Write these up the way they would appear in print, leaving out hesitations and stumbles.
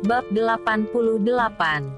Bab 88.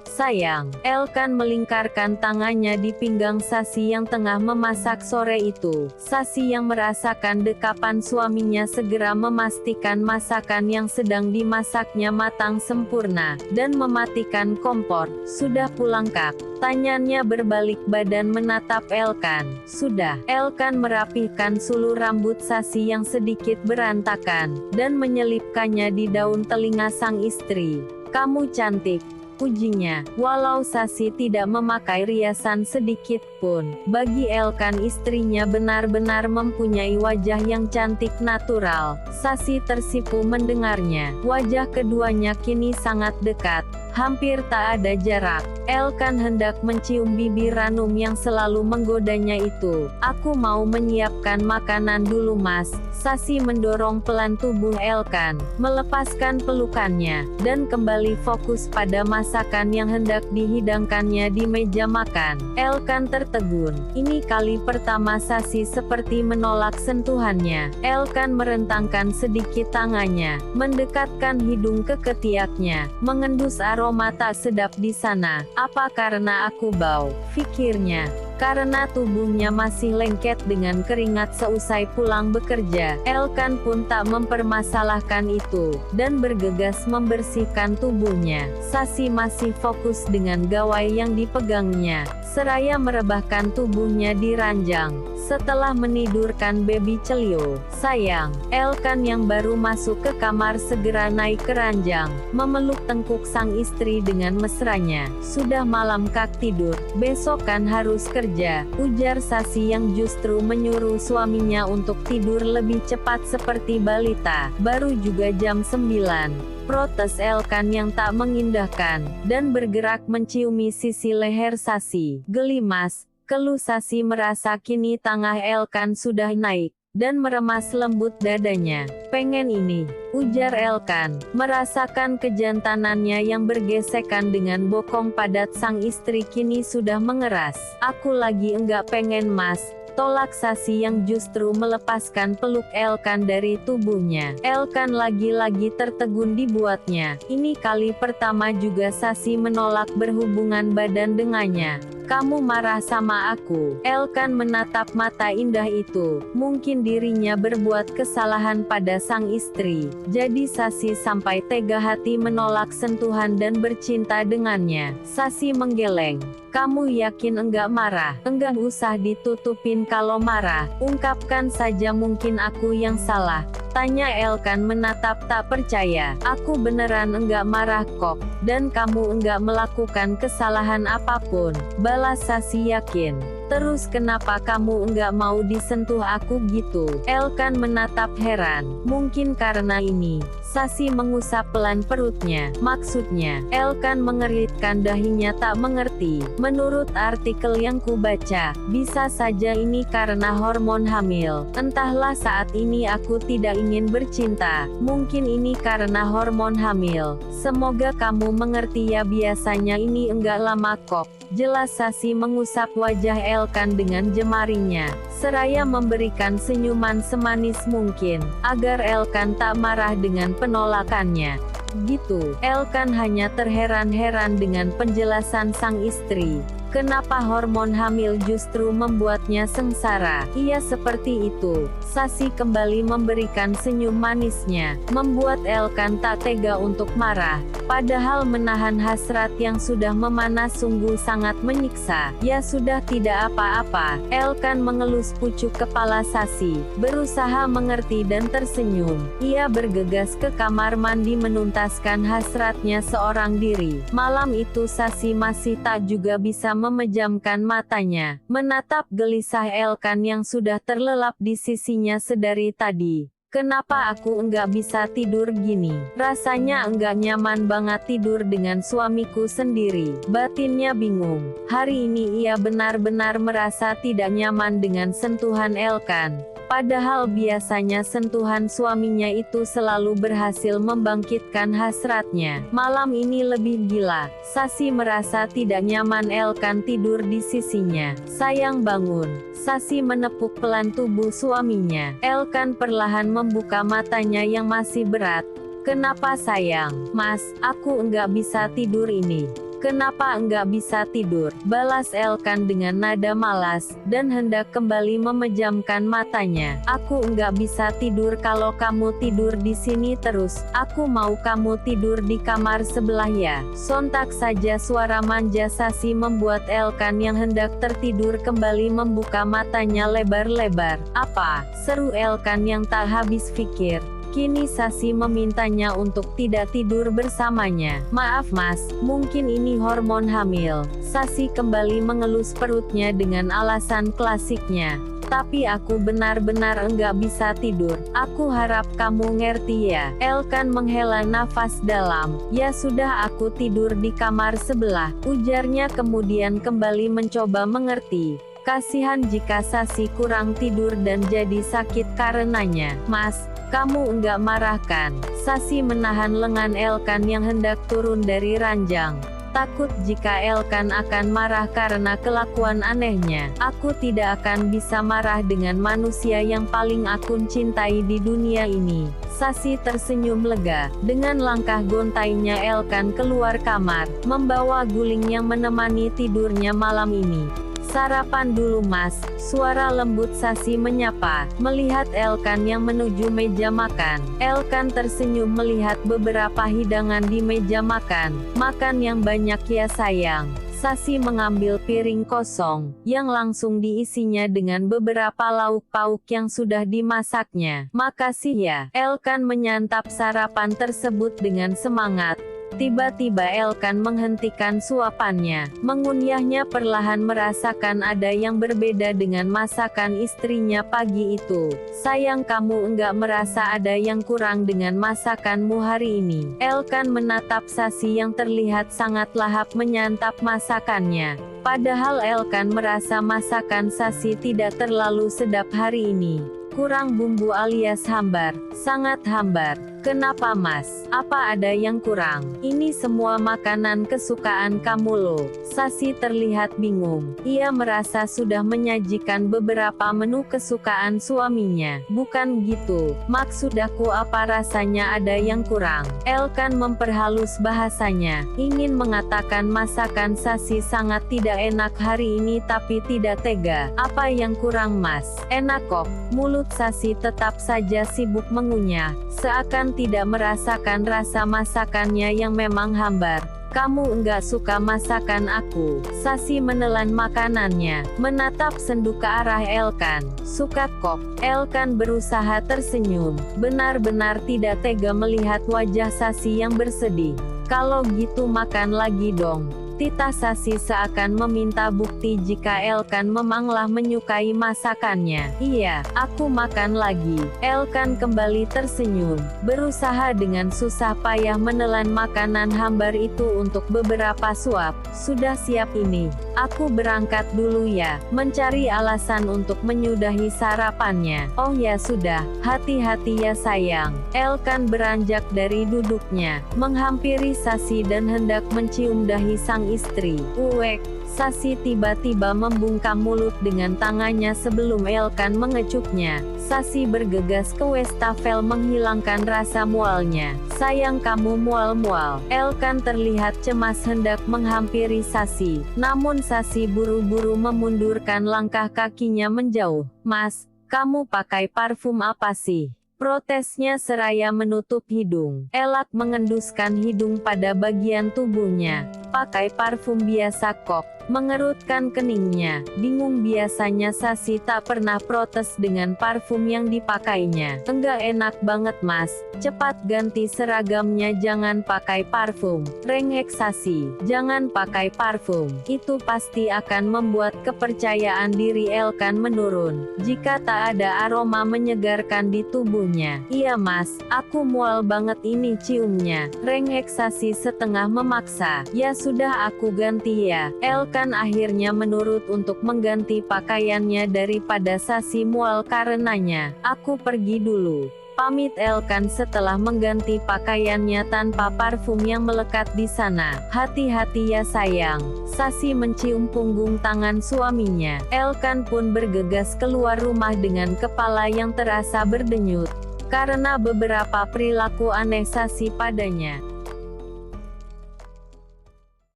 Sayang. Elkan melingkarkan tangannya di pinggang Sasi yang tengah memasak sore itu. Sasi yang merasakan dekapan suaminya segera memastikan masakan yang sedang dimasaknya matang sempurna, dan mematikan kompor. Sudah pulang Kak? Tanyanya berbalik badan menatap Elkan. Sudah. Elkan merapihkan sulu rambut Sasi yang sedikit berantakan, dan menyelipkannya di daun telinga sang istri. Kamu cantik, pujinya. Walau Sasi tidak memakai riasan sedikit pun, bagi Elkan istrinya benar-benar mempunyai wajah yang cantik natural. Sasi tersipu mendengarnya. Wajah keduanya kini sangat dekat, hampir tak ada jarak. Elkan hendak mencium bibir Ranum yang selalu menggodanya itu. Aku mau menyiapkan makanan dulu Mas. Sasi mendorong pelan tubuh Elkan, melepaskan pelukannya, dan kembali fokus pada masakan yang hendak dihidangkannya di meja makan. Elkan tertegun. Ini kali pertama Sasi seperti menolak sentuhannya. Elkan merentangkan sedikit tangannya, mendekatkan hidung ke ketiaknya, mengendus aroma tak sedap di sana. Apa karena aku bau? Pikirnya. Karena tubuhnya masih lengket dengan keringat seusai pulang bekerja, Elkan pun tak mempermasalahkan itu, dan bergegas membersihkan tubuhnya. Sasi masih fokus dengan gawai yang dipegangnya, seraya merebahkan tubuhnya di ranjang. Setelah menidurkan baby Celio, sayang, Elkan yang baru masuk ke kamar segera naik ke ranjang, memeluk tengkuk sang istri dengan mesranya. Sudah malam Kak tidur, besok kan harus kerja, ujar Sasi yang justru menyuruh suaminya untuk tidur lebih cepat seperti balita. Baru juga jam 9. Protes Elkan yang tak mengindahkan, dan bergerak menciumi sisi leher Sasi. Geli Mas, keluh Sasi merasa kini tangan Elkan sudah naik, dan meremas lembut dadanya. Pengen ini, ujar Elkan, merasakan kejantanannya yang bergesekan dengan bokong padat sang istri kini sudah mengeras. Aku lagi enggak pengen Mas, tolak Sasi yang justru melepaskan peluk Elkan dari tubuhnya. Elkan lagi-lagi tertegun dibuatnya. Ini kali pertama juga Sasi menolak berhubungan badan dengannya. Kamu marah sama aku? Elkan menatap mata indah itu. Mungkin dirinya berbuat kesalahan pada sang istri. Jadi Sasi sampai tega hati menolak sentuhan dan bercinta dengannya. Sasi menggeleng. Kamu yakin enggak marah? Enggak usah ditutupin kalau marah. Ungkapkan saja mungkin aku yang salah. Tanya Elkan menatap tak percaya. Aku beneran enggak marah kok. Dan kamu enggak melakukan kesalahan apapun. Balas Sasi yakin. Terus kenapa kamu enggak mau disentuh aku gitu? Elkan menatap heran. Mungkin karena ini. Sasi mengusap pelan perutnya. Maksudnya, Elkan mengeritkan dahinya tak mengerti. Menurut artikel yang kubaca, bisa saja ini karena hormon hamil. Entahlah saat ini aku tidak ingin bercinta. Mungkin ini karena hormon hamil. Semoga kamu mengerti ya biasanya ini enggak lama kok. Jelas Sasi mengusap wajah Elkan dengan jemarinya, seraya memberikan senyuman semanis mungkin, agar Elkan tak marah dengan penolakannya. Gitu. Elkan hanya terheran-heran dengan penjelasan sang istri. Kenapa hormon hamil justru membuatnya sengsara? Ia seperti itu. Sasi kembali memberikan senyum manisnya, membuat Elkan tak tega untuk marah. Padahal menahan hasrat yang sudah memanas sungguh sangat menyiksa. Ya sudah tidak apa-apa. Elkan mengelus pucuk kepala Sasi, berusaha mengerti dan tersenyum. Ia bergegas ke kamar mandi menuntaskan hasratnya seorang diri. Malam itu Sasi masih tak juga bisa memejamkan matanya, menatap gelisah Elkan yang sudah terlelap di sisinya sedari tadi. Kenapa aku enggak bisa tidur gini? Rasanya enggak nyaman banget tidur dengan suamiku sendiri. Batinnya bingung. Hari ini ia benar-benar merasa tidak nyaman dengan sentuhan Elkan. Padahal biasanya sentuhan suaminya itu selalu berhasil membangkitkan hasratnya. Malam ini lebih gila. Sasi merasa tidak nyaman Elkan tidur di sisinya. Sayang bangun. Sasi menepuk pelan tubuh suaminya. Elkan perlahan membuka matanya yang masih berat. Kenapa sayang? Mas, aku enggak bisa tidur ini. Kenapa enggak bisa tidur? Balas Elkan dengan nada malas, dan hendak kembali memejamkan matanya. Aku enggak bisa tidur kalau kamu tidur di sini terus. Aku mau kamu tidur di kamar sebelah ya. Sontak saja suara manja Sasi membuat Elkan yang hendak tertidur kembali membuka matanya lebar-lebar. Apa? Seru Elkan yang tak habis pikir. Kini Sasi memintanya untuk tidak tidur bersamanya. Maaf mas, mungkin ini hormon hamil. Sasi kembali mengelus perutnya dengan alasan klasiknya. Tapi aku benar-benar enggak bisa tidur. Aku harap kamu ngerti ya. Elkan menghela nafas dalam. Ya sudah aku tidur di kamar sebelah, ujarnya kemudian kembali mencoba mengerti. Kasihan jika Sasi kurang tidur dan jadi sakit karenanya. Mas, kamu enggak marah kan? Sasi menahan lengan Elkan yang hendak turun dari ranjang. Takut jika Elkan akan marah karena kelakuan anehnya. Aku tidak akan bisa marah dengan manusia yang paling aku cintai di dunia ini. Sasi tersenyum lega. Dengan langkah gontainya Elkan keluar kamar, membawa guling yang menemani tidurnya malam ini. Sarapan dulu mas, suara lembut Sasi menyapa, melihat Elkan yang menuju meja makan. Elkan tersenyum melihat beberapa hidangan di meja makan. Makan yang banyak ya sayang. Sasi mengambil piring kosong, yang langsung diisinya dengan beberapa lauk pauk yang sudah dimasaknya. Makasih ya. Elkan menyantap sarapan tersebut dengan semangat. Tiba-tiba Elkan menghentikan suapannya, mengunyahnya perlahan merasakan ada yang berbeda dengan masakan istrinya pagi itu. Sayang kamu enggak merasa ada yang kurang dengan masakanmu hari ini? Elkan menatap Sasi yang terlihat sangat lahap menyantap masakannya. Padahal Elkan merasa masakan Sasi tidak terlalu sedap hari ini. Kurang bumbu alias hambar, sangat hambar. Kenapa mas? Apa ada yang kurang? Ini semua makanan kesukaan kamu loh. Sasi terlihat bingung. Ia merasa sudah menyajikan beberapa menu kesukaan suaminya. Bukan gitu. Maksud aku apa rasanya ada yang kurang? Elkan memperhalus bahasanya. Ingin mengatakan masakan Sasi sangat tidak enak hari ini tapi tidak tega. Apa yang kurang mas? Enak kok. Mulut Sasi tetap saja sibuk mengunyah. Seakan tidak merasakan rasa masakannya yang memang hambar. Kamu enggak suka masakan aku? Sasi menelan makanannya, menatap sendu ke arah Elkan. Suka kok. Elkan berusaha tersenyum. Benar-benar tidak tega melihat wajah Sasi yang bersedih. Kalau gitu makan lagi dong. Tita Sasi seakan meminta bukti jika Elkan memanglah menyukai masakannya. Iya, aku makan lagi. Elkan kembali tersenyum, berusaha dengan susah payah menelan makanan hambar itu untuk beberapa suap. Sudah siap ini. Aku berangkat dulu ya. Mencari alasan untuk menyudahi sarapannya. Oh ya sudah, hati-hati ya sayang. Elkan beranjak dari duduknya, menghampiri Sasi dan hendak mencium dahi sang istri. Uwek, Sasi tiba-tiba membungkam mulut dengan tangannya sebelum Elkan mengecupnya. Sasi bergegas ke wastafel menghilangkan rasa mualnya. Sayang kamu mual-mual. Elkan terlihat cemas hendak menghampiri Sasi. Namun Sasi buru-buru memundurkan langkah kakinya menjauh. Mas, kamu pakai parfum apa sih? Protesnya seraya menutup hidung. Elak mengenduskan hidung pada bagian tubuhnya. Pakai parfum biasa kok. Mengerutkan keningnya. Bingung biasanya Sasi tak pernah protes dengan parfum yang dipakainya. Enggak enak banget mas. Cepat ganti seragamnya jangan pakai parfum. Rengek Sasi. Jangan pakai parfum. Itu pasti akan membuat kepercayaan diri Elkan menurun. Jika tak ada aroma menyegarkan di tubuhnya. Iya mas, aku mual banget ini ciumnya. Rengek Sasi setengah memaksa. Ya sudah aku ganti ya. Elkan akhirnya menurut untuk mengganti pakaiannya daripada Sasi mual karenanya. Aku pergi dulu. Pamit Elkan setelah mengganti pakaiannya tanpa parfum yang melekat di sana. Hati-hati ya sayang. Sasi mencium punggung tangan suaminya. Elkan pun bergegas keluar rumah dengan kepala yang terasa berdenyut. karena beberapa perilaku aneh Sasi padanya.